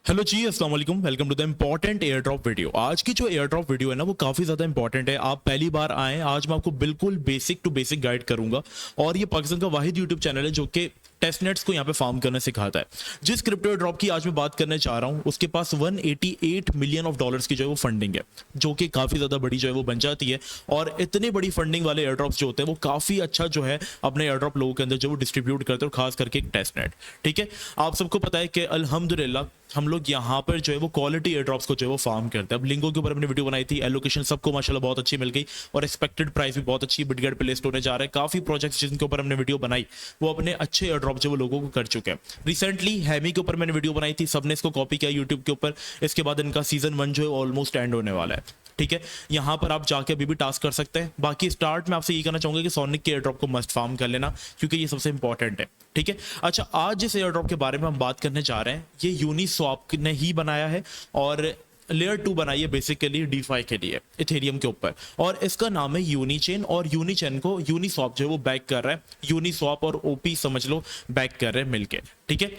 Hello ji, अस्सलाम वालेकुम। Welcome to the important airdrop video. आज की जो एयर ड्रॉप वीडियो है ना, वो काफ़ी ज़्यादा इंपॉर्टेंट है। आप पहली बार आए, आज मैं आपको बिल्कुल बेसिक टू बेसिक गाइड करूंगा। और ये पाकिस्तान का वाहिद यूट्यूब चैनल है जो कि टेस्ट नेट्स को यहाँ पे फार्म करना सिखाता है। जिस क्रिप्टो एयर ड्रॉप की आज मैं बात करने चाह रहा हूँ, उसके पास 188 मिलियन ऑफ डॉलर्स की जो है वो फंडिंग है, जो कि काफ़ी ज़्यादा बड़ी जो है वो बन जाती है। और इतनी बड़ी फंडिंग वाले एयर ड्रॉप्स जो होते हैं वो काफ़ी अच्छा जो है अपने एयर ड्रॉप लोगों के अंदर जो वो डिस्ट्रीब्यूट करते हैं, और खास करके एक टेस्ट नेट। ठीक है, आप सबको पता है कि अल्हम्दुलिल्लाह हम लोग यहाँ पर जो है वो क्वालिटी एयर ड्रॉप्स को जो है वो फार्म करते हैं। अब लिंको के ऊपर हमने वीडियो बनाई थी, एलोकेशन सबको माशाल्लाह बहुत अच्छी मिल गई और एक्सपेक्टेड प्राइस भी बहुत अच्छी बिटगेट प्ले स्टोर में जा रहा है। काफ़ी प्रोजेक्ट्स जिनके ऊपर हमने वीडियो बनाई वो अपने अच्छे एयर ड्रॉप जो वो लोगों को कर चुके हैं। रिसेंटली हैमी के ऊपर मैंने वीडियो बनाई थी, सबने इसको कॉपी किया यूट्यूब के ऊपर। इसके बाद इनका सीजन 1 जो है ऑलमोस्ट एंड होने वाला है। ठीक है, यहाँ पर आप जाके अभी भी टास्क कर सकते हैं। बाकी स्टार्ट में आपसे ये कहना चाहूंगा कि सोनिक के एयर ड्रॉप को मस्ट फार्म कर लेना, क्योंकि ये सबसे इंपॉर्टेंट है। ठीक है, अच्छा, आज जिस एयर ड्रॉप के बारे में हम बात करने जा रहे हैं ये यूनिस्वैप ने ही बनाया है और लेयर 2 बनाई है बेसिकली डीफाई के लिए इथेरियम के ऊपर, और इसका नाम है यूनिचेन। और यूनिचेन को यूनिस्वैप जो है वो बैक कर रहा है। यूनिस्वैप और ओपी समझ लो बैक कर रहे हैं मिलके। ठीक है,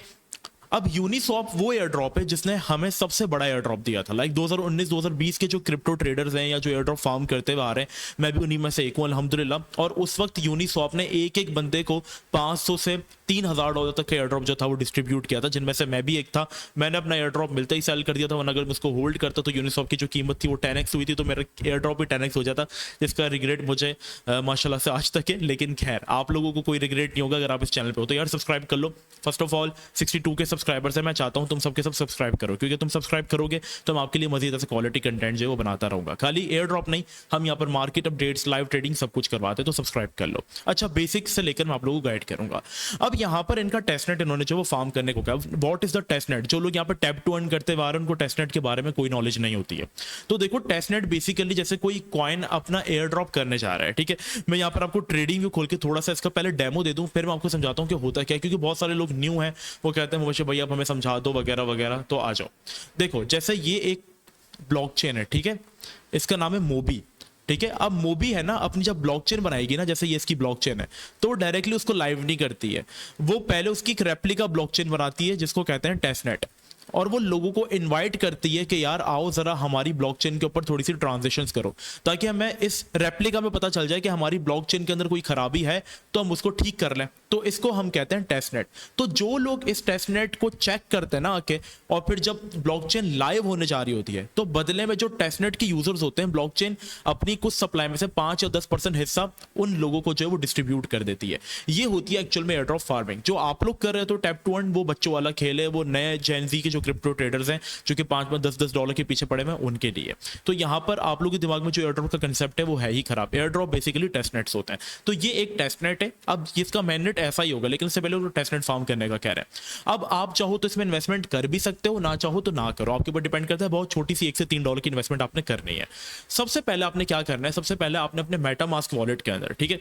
अब यूनिस्वैप वो एयर ड्रॉप है जिसने हमें सबसे बड़ा एयर ड्रॉप दिया था। लाइक 2019-2020 के जो क्रिप्टो ट्रेडर्स हैं या जो एयर ड्रॉप फार्म करते हुए आ रहे हैं, मैं भी उन्हीं में से एक हूं अल्हम्दुलिल्लाह। और उस वक्त यूनिस्वैप ने एक एक बंदे को 500 से 3000 डॉलर तक का एयर ड्रॉप जो था वो डिस्ट्रीब्यूट किया था, जिनमें से मैं भी एक था। मैंने अपना एयर ड्रॉप मिलते ही सेल कर दिया था, वरना अगर मैं उसको होल्ड करता तो यूनिस्वैप की जो कीमत थी वो 10x हुई थी, तो मेरा एयर ड्रॉप भी 10x हो जाता, जिसका रिग्रेट मुझे माशाल्लाह से आज तक है। लेकिन खैर, आप लोगों को कोई रिग्रेट नहीं होगा अगर आप इस चैनल पे हो तो यार सब्सक्राइब कर लो। फर्स्ट ऑफ ऑल 62 के सब्सक्राइबर्स हैं, मैं चाहता हूं तुम सबके सब सब्सक्राइब करो, क्योंकि तुम सब्सक्राइब करोगे तो मैं आपके लिए मजीद ऐसे क्वालिटी कंटेंट जो है वो बनाता रहूंगा। खाली एयर ड्रॉप नहीं, हम यहाँ पर मार्केट अपडेट्स, लाइव ट्रेडिंग सब कुछ करवाते हैं, तो सब्सक्राइब कर लो। अच्छा, बेसिक से लेकर मैं आप लोगों को गाइड करूंगा। अब यहाँ पर इनका टेस्टनेट इन्होंने जो वो फार्म करने को कहा। What is the testnet? जो लोग यहाँ पर टैप टू अर्न करते हुए आ रहे हैं उनको टेस्टनेट के बारे में कोई नॉलेज नहीं होती है। तो देखो, टेस्टनेट बेसिकली जैसे कोई कॉइन अपना एयर ड्रॉप करने जा रहा है। ठीक है, मैं यहाँ पर आपको ट्रेडिंग व्यू खोल के थोड़ा सा इसका पहले डेमो दे दूं, फिर मैं आपको समझाता हूँ कि होता क्या है, क्योंकि बहुत सारे लोग न्यू हैं, वो कहते हैं मुझे भैया आप हमें समझा दो वगैरह वगैरह। तो आ जाओ, देखो जैसे ये एक ब्लॉकचेन है। ठीक है, इसका नाम है मोबी। ठीक है, अब मोबी है ना, अपनी जब ब्लॉकचेन बनाएगी ना, जैसे ये इसकी ब्लॉकचेन है, तो डायरेक्टली उसको लाइव नहीं करती है। वो पहले उसकी एक रेप्लिका ब्लॉकचेन बनाती है जिसको कहते हैं टेस्टनेट, और वो लोगों को इनवाइट करती है कि यार आओ जरा हमारी ब्लॉकचेन के ऊपर थोड़ी सी ट्रांजेक्शंस करो, ताकि हमें इस रेप्लिका में पता चल जाए कि हमारी ब्लॉकचेन के अंदर कोई खराबी है तो हम उसको ठीक कर लें। तो इसको हम कहते हैं टेस्टनेट। तो जो लोग इस टेस्टनेट को चेक करते हैं ना आके, और फिर जब ब्लॉकचेन लाइव होने जा रही होती है, तो बदले में जो टेस्टनेट के यूजर्स होते हैं, ब्लॉकचेन अपनी कुछ सप्लाई में से 5 या 10% हिस्सा उन लोगों को जो है वो डिस्ट्रीब्यूट कर देती है। ये होती है एक्चुअल में एयर ड्रॉप फार्मिंग। जो आप लोग कर रहे हो तो टैप टू अर्न वो बच्चों वाला खेल है, वो नए जेनजी के जो क्रिप्टो ट्रेडर्स हैं जो कि 5-10 डॉलर के पीछे पड़े हुए हैं, उनके लिए। तो यहाँ पर आप लोगों के दिमाग में जो एयर ड्रॉप का कंसेप्ट है वो है ही खराब। एयर ड्रॉप बेसिकली टेस्टनेट्स होते हैं। तो ये एक टेस्टनेट है। अब इसका मेननेट ऐसा ही होगा, लेकिन उससे पहले वो टेस्टनेट फार्म करने का कह रहे हैं। अब आप चाहो तो इसमें इन्वेस्टमेंट कर भी सकते हो, ना चाहो तो ना करो, आपके ऊपर डिपेंड करता है। बहुत छोटी सी 1 से 3 डॉलर की इन्वेस्टमेंट आपने करनी है। सबसे पहले आपने क्या करना है, सबसे पहले आपने अपने मेटामास्क वॉलेट के अंदर, ठीक है,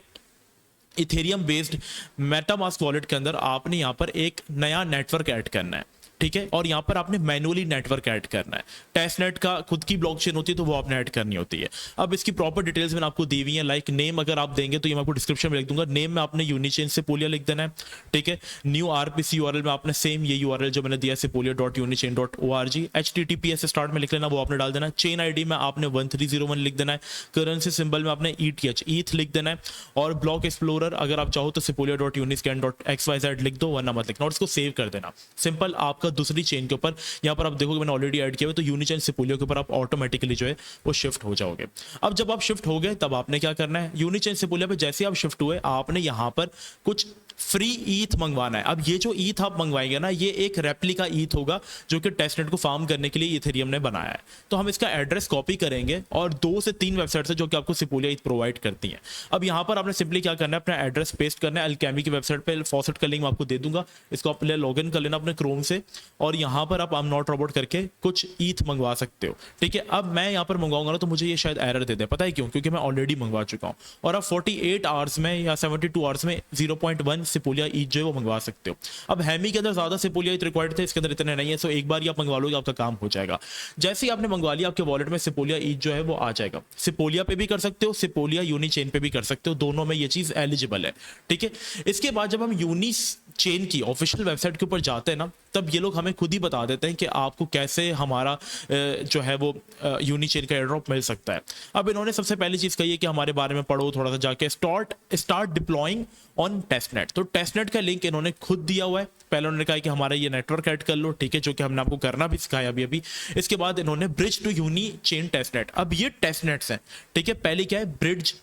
इथेरियम बेस्ड मेटामास्क वॉलेट के अंदर आपने यहाँ पर एक नया नेटवर्क ऐड करना है। ठीक है, और यहाँ पर आपने मैनुअली नेटवर्क ऐड करना है। टेस्टनेट का खुद की ब्लॉकचेन होती है तो वो आपने ऐड करनी होती है। अब इसकी प्रॉपर डिटेल्स मैंने आपको दी हुई है। लाइक नेम अगर आप देंगे तो ये मैं आपको डिस्क्रिप्शन में लिख दूंगा। नेम में आपने यूनिचेन सेपोलिया लिख देना है। ठीक है, न्यू आरपीसी यूआरएल में आपने सेम ये यूआरएल जो मैंने दिया sepolia.unichain.org, HTTPS स्टार्ट में लिख लेना, वो आपने डाल देना है। चेन आईडी में आपने 1301 लिख देना है। करेंसी सिंबल में आपने ETH लिख देना है। और ब्लॉक एक्सप्लोरर अगर आप चाहो तो sepolia.uniscan.xyz लिख दो, वरना मत लिखना, और इसको सेव कर देना। सिंपल आपका दूसरी चेन के ऊपर, यहां पर आप देखोगे मैंने ऑलरेडी ऐड किया हुआ, तो यूनिचेन सेपोलिया के ऊपर आप ऑटोमेटिकली जो है वो शिफ्ट हो जाओगे। अब जब आप शिफ्ट हो गए तब आपने क्या करना है, यूनिचेन सेपोलिया पे जैसे आप शिफ्ट हुए आपने यहां पर कुछ फ्री ईथ मंगवाना है। अब ये जो ईथ आप मंगवाएंगे ना, ये एक रेप्लिका ईथ होगा जो कि टेस्टनेट को फार्म करने के लिए इथेरियम ने बनाया है। तो हम इसका एड्रेस कॉपी करेंगे और 2 से 3 वेबसाइट्स है जो कि आपको सेपोलिया ईथ प्रोवाइड करती हैं। अब यहाँ पर आपने सिंपली क्या करना है, अपना एड्रेस पेस्ट करना है। अल्केमी की वेबसाइट पे फॉसेट का लिंक मैं आपको दे दूंगा, इसको आप लॉग इन कर लेना अपने क्रोम से, और यहाँ पर आप I'm not robot करके कुछ ईथ मंगवा सकते हो। ठीक है, अब मैं यहाँ पर मंगवाऊंगा ना तो मुझे ये शायद एरर दे दे, पता है क्यों? क्योंकि मैं ऑलरेडी मंगवा चुका हूँ। और आप 48 आवर्स में या 72 आवर्स में 0.1 सेपोलिया ईथ जो वो मंगवा सकते हो। अब हैमी के अंदर ज्यादा सेपोलिया रिक्वायर्ड थे, इसके अंदर इतने नहीं है, सो एक बार ही आप मंगवा लोगे आपका काम हो जाएगा। जैसे ही आपने मंगवा लिया आपके वॉलेट में सेपोलिया ईथ जो है वो आ जाएगा। सेपोलिया पे भी कर सकते हो, सेपोलिया यूनिचेन पे भी कर सकते हो, दोनों में ये चीज एलिजिबल है। ठीक है, इसके बाद जब हम यूनिचेन की ऑफिशियल वेबसाइट के ऊपर जाते हैं ना, तब ये लोग हमें खुद ही बता देते हैं कि आपको कैसे हमारा जो है वो यूनिचेन का एयर ड्रॉप मिल सकता है। अब इन्होंने सबसे पहली चीज़ कही है कि हमारे बारे में पढ़ो थोड़ा सा जाके, स्टार्ट डिप्लॉइंग ऑन टेस्टनेट। तो टेस्टनेट का लिंक इन्होंने खुद दिया हुआ है। पहले उन्होंने कहा कि हमारा ये नेटवर्क ऐड कर लो, ठीक है, जो कि हमने आपको करना भी सिखाया अभी अभी। इसके बाद इन्होंने bridge to Unichain testnet. अब ये टेस्टनेट्स हैं, ठीक है। पहले क्या है, ब्रिज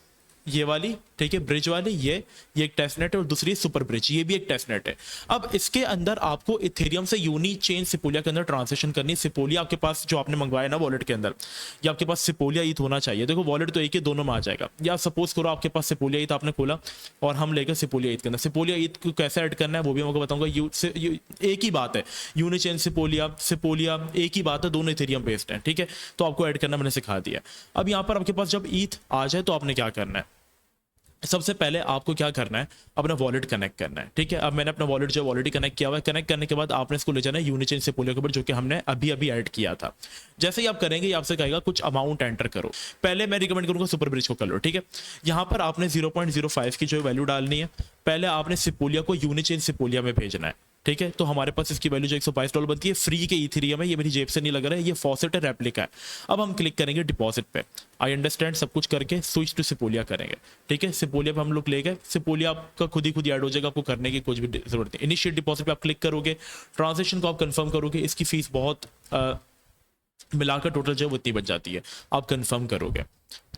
ये वाली, ठीक है, ब्रिज वाली, ये एक टेस्टनेट है, और दूसरी सुपर ब्रिज, ये भी एक टेस्टनेट है। अब इसके अंदर आपको इथेरियम से यूनी चेन सिपोलिया के अंदर ट्रांजिशन करनी है। सिपोलिया आपके पास जो आपने मंगवाया ना वॉलेट के अंदर, ये आपके पास सिपोलिया ईथ होना चाहिए। देखो वॉलेट तो एक ही, दोनों में आ जाएगा। या सपोज करो आपके पास सिपोलिया ईथ आपने खोला और हम लेकर सिपोलिया ईथ के अंदर, सिपोलिया ईथ को कैसे ऐड करना है वो भी मैं आपको बताऊंगा। एक ही बात है, यूनी चेन सिपोलिया एक ही बात है, दोनों इथेरियम बेस्ड है, ठीक है। तो आपको ऐड करना मैंने सिखा दिया। अब यहाँ पर आपके पास जब ईथ आ जाए तो आपने क्या करना है, सबसे पहले आपको क्या करना है, अपना वॉलेट कनेक्ट करना है, ठीक है। अब मैंने अपना वॉलेट जो ऑलरेडी कनेक्ट किया हुआ है, कनेक्ट करने के बाद आपने इसको ले जाना है यूनिचेन सिपोलिया के ऊपर, जो कि हमने अभी अभी ऐड किया था। जैसे ही आप करेंगे, आपसे कहेगा कुछ अमाउंट एंटर करो। पहले मैं रिकमेंड करूंगा सुपर ब्रिज को कर लो, ठीक है। यहाँ पर आपने 0.05 की जो वैल्यू डालनी है। पहले आपने सिपोलिया को यूनिचेन सिपोलिया में भेजना है, ठीक है। तो हमारे पास इसकी वैल्यू जो $122 बनती है, फ्री के इथेरियम है, ये मेरी जेब से नहीं लग रहा है, ये फॉसेट है, रेप्लिका है। अब हम क्लिक करेंगे डिपॉजिट पे, आई अंडरस्टैंड सब कुछ करके स्विच टू सिपोलिया करेंगे, ठीक है। सिपोलिया पे हम लोग ले गए, सिपोलिया आपका खुद ही ऐड हो जाएगा, आपको करने की कुछ भी जरूरत नहीं। इनिशिएट डिपॉजिट पे आप क्लिक करोगे, ट्रांजेक्शन को आप कंफर्म करोगे। इसकी फीस बहुत मिलाकर टोटल जो है वो इतनी बच जाती है, आप कंफर्म करोगे।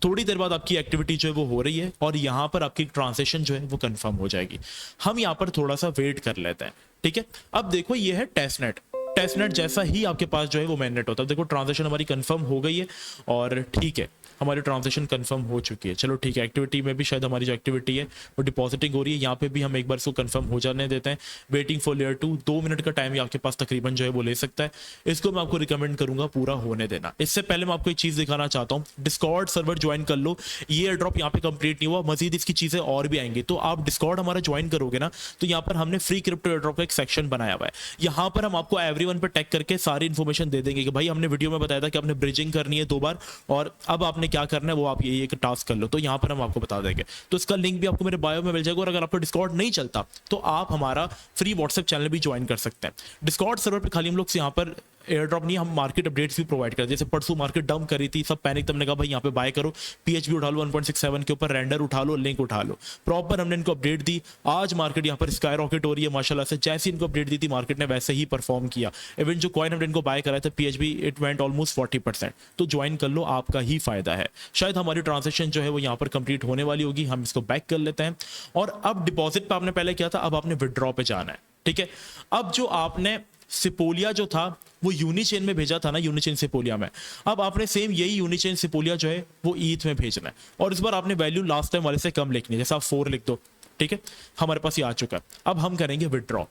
थोड़ी देर बाद आपकी एक्टिविटी जो है वो हो रही है और यहाँ पर आपकी ट्रांजेक्शन जो है वो कंफर्म हो जाएगी। हम यहाँ पर थोड़ा सा वेट कर लेते हैं, ठीक है। अब देखो ये है टेस्टनेट जैसा ही आपके पास जो है वो मेननेट होता है। देखो ट्रांजेक्शन हमारी कंफर्म हो गई है और ठीक है, हमारी ट्रांजेक्शन कंफर्म हो चुकी है। चलो ठीक है, एक्टिविटी में भी शायद हमारी जो एक्टिविटी है वो डिपॉजिटिंग हो रही है। यहाँ पे भी हम एक बार इसको कंफर्म हो जाने देते हैं। वेटिंग फॉर लेयर 2, 2 मिनट का टाइम आपके पास तकरीबन जो है वो ले सकता है। इसको मैं आपको रिकमेंड करूंगा पूरा होने देना। इससे पहले मैं आपको एक चीज़ दिखाना चाहता हूँ, डिस्कॉर्ड सर्वर ज्वाइन कर लो। ये एयर ड्रॉप यहाँ पे कंप्लीट नहीं हुआ, मजीद इसकी चीज़ें और भी आएंगी। तो आप डिस्कॉर्ड हमारा ज्वाइन करोगे ना, तो यहाँ पर हमने फ्री क्रिप्टो एयर ड्रॉप का एक सेक्शन बनाया हुआ है। यहाँ पर हम आपको एवरीवन पे टैग करके सारी इन्फॉर्मेशन दे देंगे कि भाई हमने वीडियो में बताया था कि आपने ब्रिजिंग करनी है 2 बार, और अब आपने क्या करना है वो आप ये एक टास्क कर लो। तो यहाँ पर हम आपको बता देंगे। तो इसका लिंक भी आपको मेरे बायो में मिल जाएगा। और अगर आपको डिस्कॉर्ड नहीं चलता तो आप हमारा फ्री व्हाट्सएप चैनल भी ज्वाइन कर सकते हैं। डिस्कॉर्ड सर्वर पे खाली हम लोग यहाँ पर एयर ड्रॉप नहीं, हम मार्केट अपडेट्स भी प्रोवाइड करते हैं। जैसे परसों मार्केट डंप करी थी, सब पैनिक, तुमने कहा भाई यहाँ पे बाय करो, पीएचबी उठा लो 1.67 के ऊपर, रेंडर उठा लो, लिंक उठा लो। प्रॉपर हमने इनको अपडेट दी। आज मार्केट यहाँ पर स्काई रॉकेट हो रही है माशाल्लाह से। जैसे इनको अपडेट दी थी मार्केट ने वैसे ही परफॉर्म किया। इवन जो कॉइन हमने इनको बाय कराया था पीएचबी, इट वेंट ऑलमोस्ट 40%। तो ज्वाइन कर लो, आपका ही फायदा है। शायद हमारी ट्रांजेक्शन जो है वो यहाँ पर कंप्लीट होने वाली होगी। हम इसको बैक कर लेते हैं। और अब डिपॉजिट पे आपने पहले किया था, अब आपने विड्रॉ पे जाना है, ठीक है। अब जो आपने सिपोलिया जो था वो यूनिचेन में भेजा था ना, यूनिचेन सिपोलिया में, अब आपने सेम यही यूनिचेन सिपोलिया जो है वो ईथ में भेजना है। और इस बार आपने वैल्यू लास्ट टाइम वाले से कम लिखनी है, जैसे आप 4 लिख दो, ठीक है। हमारे पास ये आ चुका है। अब हम करेंगे विड्रॉ।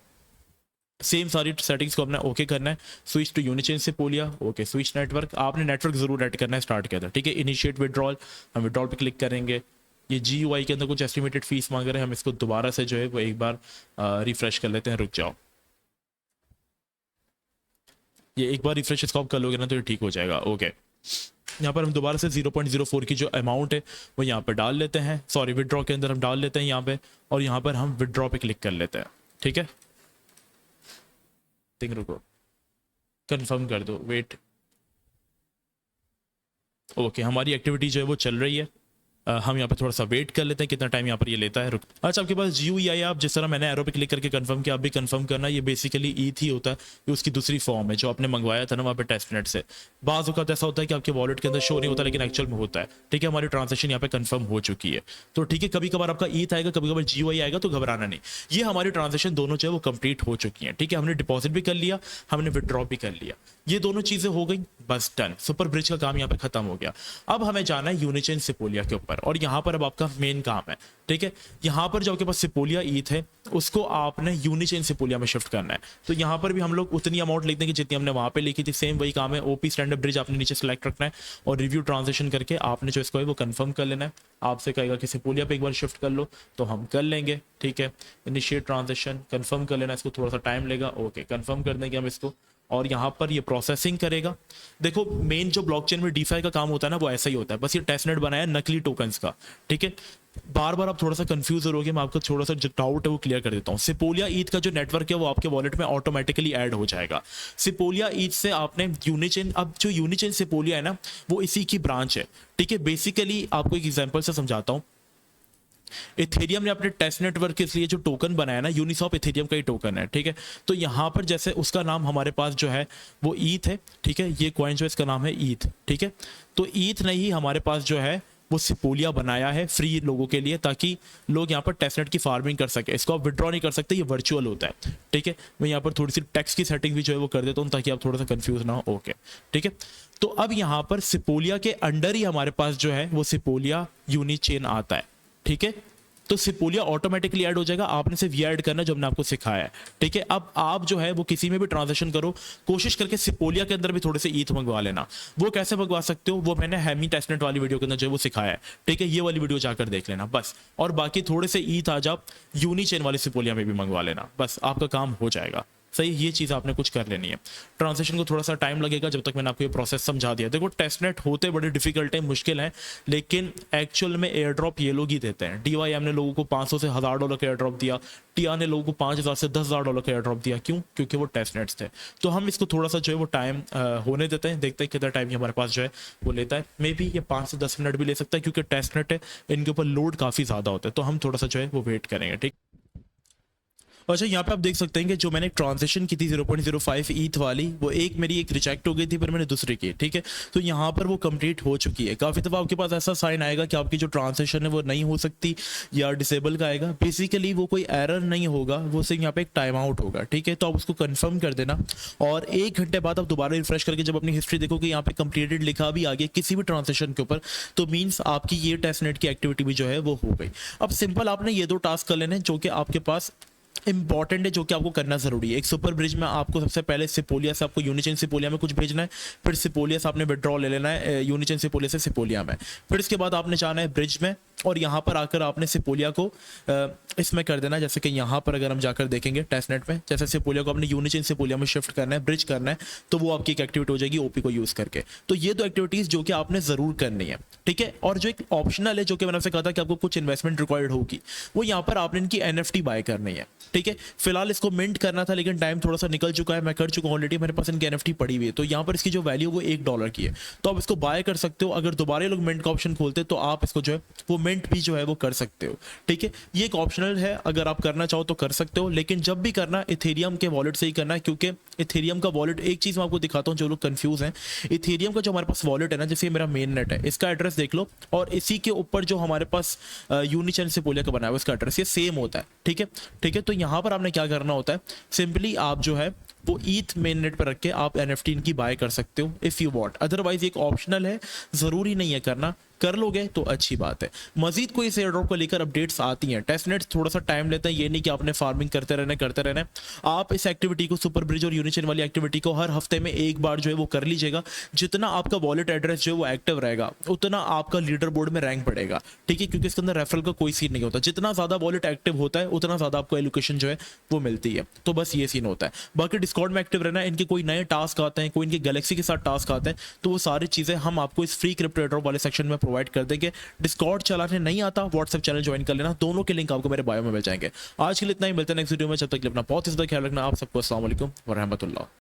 सेम सारी सेटिंग्स को अपना ओके करना है। Switch to Unichain Sepolia, okay. Switch network, आपने नेटवर्क जरूर ऐड करना है स्टार्ट किया था, ठीक है। इनिशिएट विड्रॉल, हम विड्रॉल पे क्लिक करेंगे। ये GUI के अंदर कुछ एस्टिमेटेड फीस मांग रहे हैं, हम इसको दोबारा से जो है वो एक बार रिफ्रेश कर लेते हैं। रुक जाओ, ये एक बार रिफ्रेश इसको आप कर लोगे ना तो ये ठीक हो जाएगा, ओके। यहाँ पर हम दोबारा से 0.04 की जो अमाउंट है वो यहाँ पर डाल लेते हैं, सॉरी विड्रॉ के अंदर हम डाल लेते हैं यहाँ पे, और यहाँ पर हम विड्रॉ पे क्लिक कर लेते हैं, ठीक है। रुको, कंफर्म कर दो, वेट, ओके। हमारी एक्टिविटी जो है वो चल रही है। हम यहाँ पे थोड़ा सा वेट कर लेते हैं कितना टाइम यहाँ पर ये लेता है। रुक, अच्छा आपके पास GUI, आप जिस तरह मैंने एरो पे क्लिक करके कंफर्म किया, आप भी कंफर्म करना। ये बेसिकली ईथ ही होता है, ये उसकी दूसरी फॉर्म है जो आपने मंगवाया था ना वहाँ पे टेस्टनेट से। बाज़ औक़ात ऐसा होता है कि आपके वॉलेट के अंदर शो नहीं होता लेकिन एक्चुअल में होता है, ठीक है। हमारी ट्रांजेक्शन यहाँ पे कंफर्म हो चुकी है। तो ठीक है, कभी कभार आपका ईथ आएगा, कभी कभार GUI आएगा, तो घबराना नहीं। ये हमारी ट्रांजेक्शन दोनों जो है वो कंप्लीट हो चुकी है, ठीक है। हमने डिपॉजिट भी कर लिया, हमने विड्रॉ भी कर लिया, ये दोनों चीजें हो गई, बस डन। सुपर ब्रिज का काम यहाँ पे खत्म हो गया। अब हमें जाना है यूनिचेन सिपोलिया के ऊपर, और यहाँ पर अब आपका मेन काम है, ठीक है। यहाँ पर जो आपके पास सिपोलिया ईथ है उसको आपने यूनिचेन सिपोलिया में शिफ्ट करना है। तो यहाँ पर भी हम लोग उतनी अमाउंट लिख देंगे जितनी हमने वहाँ पे लिखी थी, सेम वही काम है। ओपी स्टैंडर्ड ब्रिज आपने नीचे सेलेक्ट रखना है और रिव्यू ट्रांजेक्शन करके आपने जो इसको है वो कंफर्म कर लेना है। आपसे कहेगा कि सिपोलिया पे एक बार शिफ्ट कर लो, तो हम कर लेंगे, ठीक है। इनिशिएट ट्रांजेक्शन, कंफर्म कर लेना, इसको थोड़ा सा टाइम लेगा, ओके। कंफर्म कर देंगे हम इसको, और यहाँ पर ये प्रोसेसिंग करेगा। देखो मेन जो ब्लॉकचेन में डीफाई का काम होता है ना वो ऐसा ही होता है, बस ये टेस्टनेट बनाया नकली टोकन्स का, ठीक है। बार बार आप थोड़ा सा कंफ्यूज हो रहोगे, मैं आपको थोड़ा सा जो डाउट है वो क्लियर कर देता हूँ। सिपोलिया ईथ का जो नेटवर्क है वो आपके वॉलेट में ऑटोमेटिकली ऐड हो जाएगा। सिपोलिया ईथ से आपने यूनिचेन, अब जो यूनिचेन सिपोलिया है ना वो इसी की ब्रांच है, ठीक है। बेसिकली आपको एक एग्जांपल से समझाता हूँ। इथेरियम ने अपने टेस्ट नेटवर्क के लिए जो टोकन बनाया ना, यूनिसॉप इथेरियम का ही टोकन है, ठीक है। तो यहाँ पर जैसे उसका नाम हमारे पास जो है वो ईथ है, ठीक है। ये कॉइन जो इसका नाम है ईथ, ठीक है। तो ईथ ने ही हमारे पास जो है वो सिपोलिया बनाया है फ्री लोगों के लिए, ताकि लोग यहाँ पर टेस्टनेट की फार्मिंग कर सके। इसको आप विड्रॉ नहीं कर सकते, ये वर्चुअल होता है, ठीक है। मैं यहाँ पर थोड़ी सी टैक्स की सेटिंग भी जो है वो कर देता हूँ ताकि आप थोड़ा सा कंफ्यूज ना हो, ओके, ठीक है। तो अब यहाँ पर सिपोलिया के अंडर ही हमारे पास जो है वो सिपोलिया यूनिचेन आता है, ठीक है। तो सिपोलिया ऑटोमेटिकली ऐड हो जाएगा, आपने सिर्फ ये ऐड करना है जो हमने आपको सिखाया है, ठीक है। अब आप जो है वो किसी में भी ट्रांजेक्शन करो, कोशिश करके सिपोलिया के अंदर भी थोड़े से ईथ मंगवा लेना। वो कैसे मंगवा सकते हो वो मैंने हैमी टेस्टनेट वाली वीडियो के अंदर जो है वो सिखाया है, ठीक है। ये वाली वीडियो जाकर देख लेना बस। और बाकी थोड़े से ईथ आज आप यूनिचेन वाली सिपोलिया में भी मंगवा लेना, बस आपका काम हो जाएगा, सही। ये चीज़ आपने कुछ कर लेनी है। ट्रांजेक्शन को थोड़ा सा टाइम लगेगा, जब तक मैंने आपको ये प्रोसेस समझा दिया। देखो टेस्टनेट होते बड़े डिफिकल्ट है, मुश्किल है, लेकिन एक्चुअल में एयर ड्रॉप ये लोग ही देते हैं। DYM ने लोगों को 500 से $1000 का एयर ड्रॉप दिया, टिया ने लोगों को 5000 से $10,000 का एयर ड्रॉप दिया। क्यों? क्योंकि वो टेस्टनेट्स थे। तो हम इसको थोड़ा सा जो है वो टाइम होने देते हैं, देखते हैं कितना टाइम हमारे पास जो है वो लेता है। मे बी ये 5 से 10 मिनट भी ले सकता है, क्योंकि टेस्टनेट है, इनके ऊपर लोड काफ़ी ज़्यादा होता है। तो हम थोड़ा सा जो है वो वेट करेंगे, ठीक। अच्छा, यहाँ पे आप देख सकते हैं कि जो मैंने ट्रांजेक्शन की थी 0.05 ईथ वाली, वो मेरी एक रिजेक्ट हो गई थी, फिर मैंने दूसरी की, ठीक है। तो यहाँ पर वो कंप्लीट हो चुकी है। काफ़ी दफ़ा आपके पास ऐसा साइन आएगा कि आपकी जो ट्रांजेक्शन है वो नहीं हो सकती या डिसेबल का आएगा। बेसिकली वो कोई एरर नहीं होगा, वो सिर्फ यहाँ पे एक टाइम आउट होगा, ठीक है। तो आप उसको कन्फर्म कर देना, और 1 घंटे बाद आप दोबारा रिफ्रेश करके जब अपनी हिस्ट्री देखोगे यहाँ पे कंप्लीटेड लिखा भी आ गया किसी भी ट्रांजेक्शन के ऊपर, तो मीन्स आपकी ये टेस्टनेट की एक्टिविटी भी जो है वो हो गई। अब सिंपल आपने ये 2 टास्क कर लेने जो कि आपके पास इंपॉर्टेंट है, जो कि आपको करना जरूरी है। एक सुपर ब्रिज में आपको सबसे पहले सिपोलिया से आपको यूनिचेन सिपोलिया में कुछ भेजना है, फिर सिपोलिया से आपने विड्रॉ ले लेना है यूनिचेन सिपोलिया से सिपोलिया में, फिर इसके बाद आपने जाना है ब्रिज में, और यहाँ पर आकर आपने सिपोलिया को इसमें कर देना है। जैसे कि यहाँ पर अगर हम जाकर देखेंगे टेस्टनेट में, जैसे सिपोलिया को आपने यूनिचेन सिपोलिया में शिफ्ट करना है, ब्रिज करना है, तो वो आपकी एक एक्टिविटी हो जाएगी ओपी को यूज करके। तो ये 2 एक्टिविटीज जो कि आपने जरूर करनी है, ठीक है। और जो एक ऑप्शनल है, जो कि मैंने आपसे कहा था कि आपको कुछ इन्वेस्टमेंट रिक्वायर्ड होगी, वो यहाँ पर आपने इनकी NFT बाय करनी है, ठीक है। फिलहाल इसको मिंट करना था, लेकिन टाइम थोड़ा सा निकल चुका है, मैं कर चुका हूँ ऑलरेडी, मेरे पास इनकी NFT पड़ी हुई है। तो यहाँ पर इसकी जो वैल्यू वो $1 की है, तो आप इसको बाय कर सकते हो। अगर दोबारा ये लोग मिंट का ऑप्शन खोलते तो आप इसको जो है वो मिंट भी जो है वो कर सकते हो, ठीक है। ये एक ऑप्शनल है, अगर आप करना चाहो तो कर सकते हो, लेकिन जब भी करना इथेरियम के वॉलेट से ही करना है, क्योंकि इथेरियम का वॉलेट, एक चीज मैं आपको दिखाता हूँ जो लोग कंफ्यूज हैं। इथेरियम का जो हमारे पास वॉलेट है ना, जैसे मेरा मेन नेट है, इसका एड्रेस देख लो, और इसी के ऊपर जो हमारे पास यूनिचेन सिपोलिया का बना है उसका एड्रेस ये सेम होता है, ठीक है, ठीक है। तो यहाँ पर आपने क्या करना होता है, सिंपली आप जो है वो ईथ मेन नेट पर रख के आप NFT इनकी बाय कर सकते हो इफ़ यू वांट। अदरवाइज एक ऑप्शनल है, ज़रूरी नहीं है करना, कर लोगे तो अच्छी बात है। मजीद कोई इस एयरड्रॉप को लेकर अपडेट्स आती हैं, टेस्टनेट थोड़ा सा टाइम लेता है, ये नहीं कि आपने फार्मिंग करते रहना। आप इस एक्टिविटी को, सुपर ब्रिज और यूनिचेन वाली एक्टिविटी को हर हफ्ते में एक बार जो है वो कर लीजिएगा। जितना आपका वॉलेट एड्रेस जो है वो एक्टिव रहेगा, उतना आपका लीडर बोर्ड में रैंक बढ़ेगा, ठीक है। क्योंकि इसके अंदर रेफरल का कोई सीन नहीं होता, जितना ज़्यादा वॉलेट एक्टिव होता है उतना ज़्यादा आपको एलोकेशन जो है वो मिलती है। तो बस ये सीन होता है। बाकी डिस्कॉर्ड में एक्टिव रहना, इनके कोई नए टास्क आते हैं, कोई इनके गैलेक्सी के साथ टास्क आते हैं, तो वो सारी चीज़ें हम आपको इस फ्री क्रिप्टो एयरड्रॉप वाले सेक्शन में प्रोवाइड कर देंगे। डिस्कॉर्ड चलाने नहीं आता, व्हाट्सएप चैनल ज्वाइन कर लेना, दोनों के लिंक आपको मेरे बायो में मिल जाएंगे। आज के लिए इतना ही, मिलते हैं नेक्स्ट वीडियो में, जब तक के लिए अपना बहुत ही ज़्यादा ख्याल रखना। आप सबको अस्सलाम वालेकुम व रहमतुल्लाह।